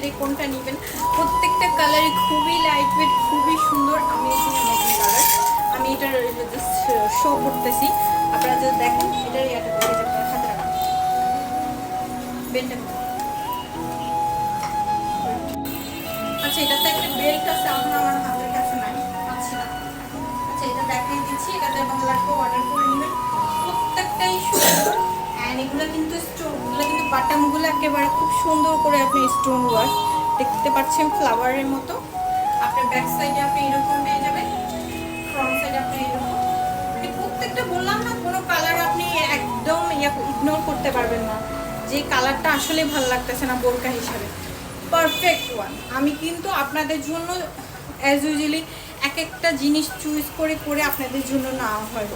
যে কোনটা নেবেন। প্রত্যেকটা কালারই খুবই লাইট ওয়েট, খুবই সুন্দর, অ্যামেজিং কালার। আমি এটার জাস্ট শো করতেছি, আপনারা যদি দেখেন এটার ইয়াটা হাতে রাখা বেলটা। আচ্ছা, এটাতে একটা বেল্ট আছে, এখন আমার হাতের কাছে নাই, পাচ্ছি না। আচ্ছা, এটা দেখাই দিচ্ছি, এটাতে বাংলাকে অর্ডার করে নেবেন। প্রত্যেকটাই সুন্দর। অ্যান্ড এগুলো কিন্তু স্টোনগুলো কিন্তু বাটামগুলো একেবারে খুব সুন্দর করে আপনি স্টোন ওয়ার্ক দেখতে পাচ্ছেন, ফ্লাওয়ারের মতো। আপনার ব্যাক সাইডে আপনি এরকম পেয়ে যাবেন, ফ্রন্ট সাইডে আপনি এরকম। মানে প্রত্যেকটা বললাম না, কোনো কালার আপনি একদম ইগনোর করতে পারবেন না, যে কালারটা আসলে ভালো লাগতেছে না বোরকা হিসাবে। Perfect one. আমি কিন্তু আপনাদের জন্য অ্যাজ ইউজুয়ালি এক একটা জিনিস চুজ করে করে আপনাদের জন্য নেওয়া হয়।